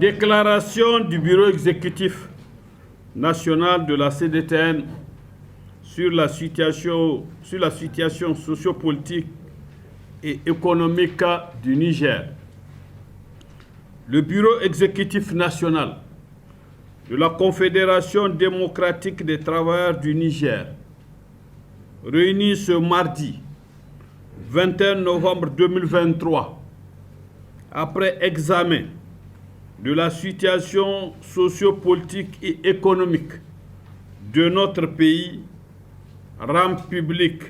Déclaration du Bureau exécutif national de la CDTN sur la situation sociopolitique et économique du Niger. Le Bureau exécutif national de la Confédération démocratique des travailleurs du Niger, réuni ce mardi 21 novembre 2023, après examen de la situation sociopolitique et économique de notre pays, rend publique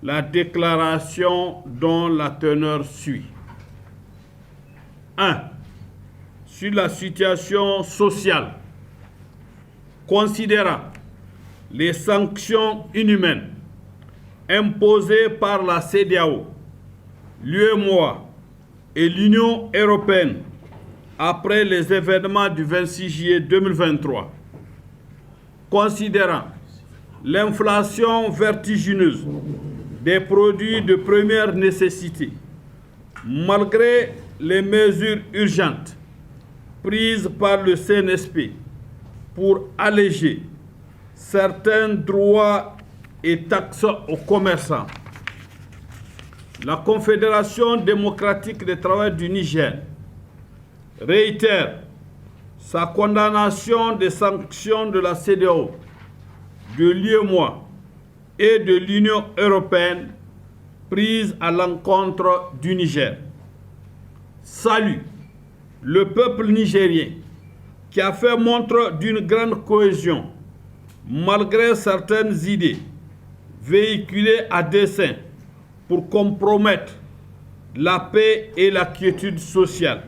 la déclaration dont la teneur suit. 1. Sur la situation sociale, considérant les sanctions inhumaines imposées par la CEDEAO, l'UEMOA et l'Union européenne après les événements du 26 juillet 2023, considérant l'inflation vertigineuse des produits de première nécessité, malgré les mesures urgentes prises par le CNSP pour alléger certains droits et taxes aux commerçants, la Confédération démocratique des travailleurs du Niger réitère sa condamnation des sanctions de la CEDEAO, de l'UEMOA et de l'Union européenne prises à l'encontre du Niger. Salue le peuple nigérien qui a fait montre d'une grande cohésion malgré certaines idées véhiculées à dessein pour compromettre la paix et la quiétude sociale.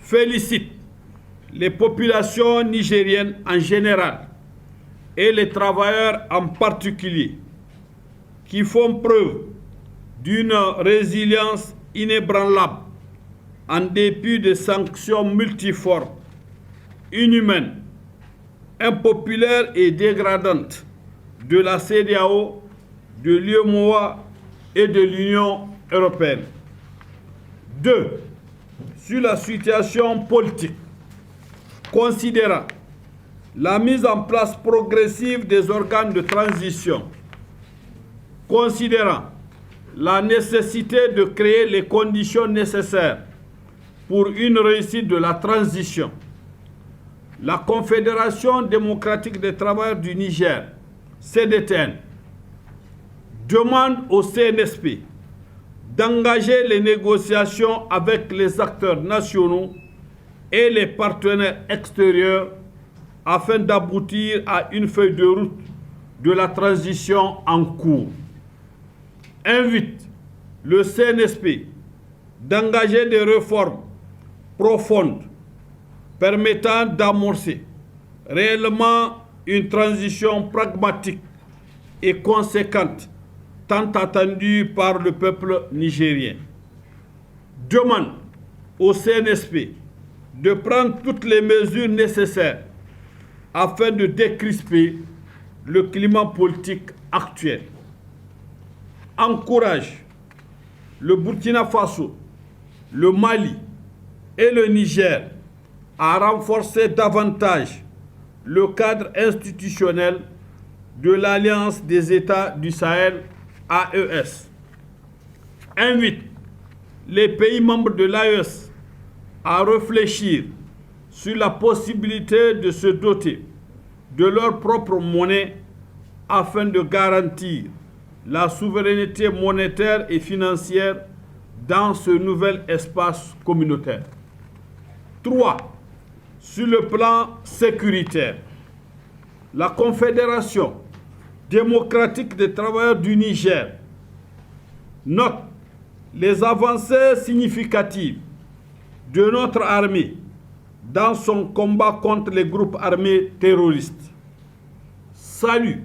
Félicite les populations nigériennes en général et les travailleurs en particulier qui font preuve d'une résilience inébranlable en dépit de sanctions multiformes, inhumaines, impopulaires et dégradantes de la CEDEAO, de l'UEMOA et de l'Union européenne. 2. Sur la situation politique, considérant la mise en place progressive des organes de transition, considérant la nécessité de créer les conditions nécessaires pour une réussite de la transition, la Confédération démocratique des travailleurs du Niger, CDTN, demande au CNSP d'engager les négociations avec les acteurs nationaux et les partenaires extérieurs afin d'aboutir à une feuille de route de la transition en cours. Invite le CNSP d'engager des réformes profondes permettant d'amorcer réellement une transition pragmatique et conséquente tant attendue par le peuple nigérien. Demande au CNSP de prendre toutes les mesures nécessaires afin de décrisper le climat politique actuel. Encourage le Burkina Faso, le Mali et le Niger à renforcer davantage le cadre institutionnel de l'Alliance des États du Sahel, AES. Invite les pays membres de l'AES à réfléchir sur la possibilité de se doter de leur propre monnaie afin de garantir la souveraineté monétaire et financière dans ce nouvel espace communautaire. 3. Sur le plan sécuritaire, la Confédération démocratique des travailleurs du Niger note les avancées significatives de notre armée dans son combat contre les groupes armés terroristes. Salue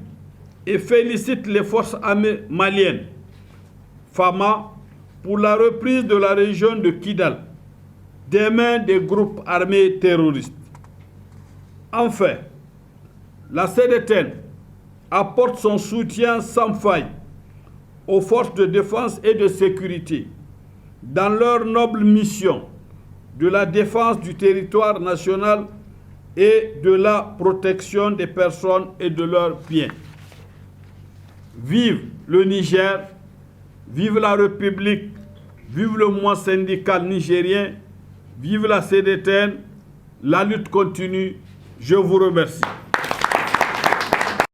et félicite les forces armées maliennes, FAMA, pour la reprise de la région de Kidal des mains des groupes armés terroristes. Enfin, la CDTN apporte son soutien sans faille aux forces de défense et de sécurité dans leur noble mission de la défense du territoire national et de la protection des personnes et de leurs biens. Vive le Niger, vive la République, vive le mouvement syndical nigérien, vive la CDTN, la lutte continue. Je vous remercie.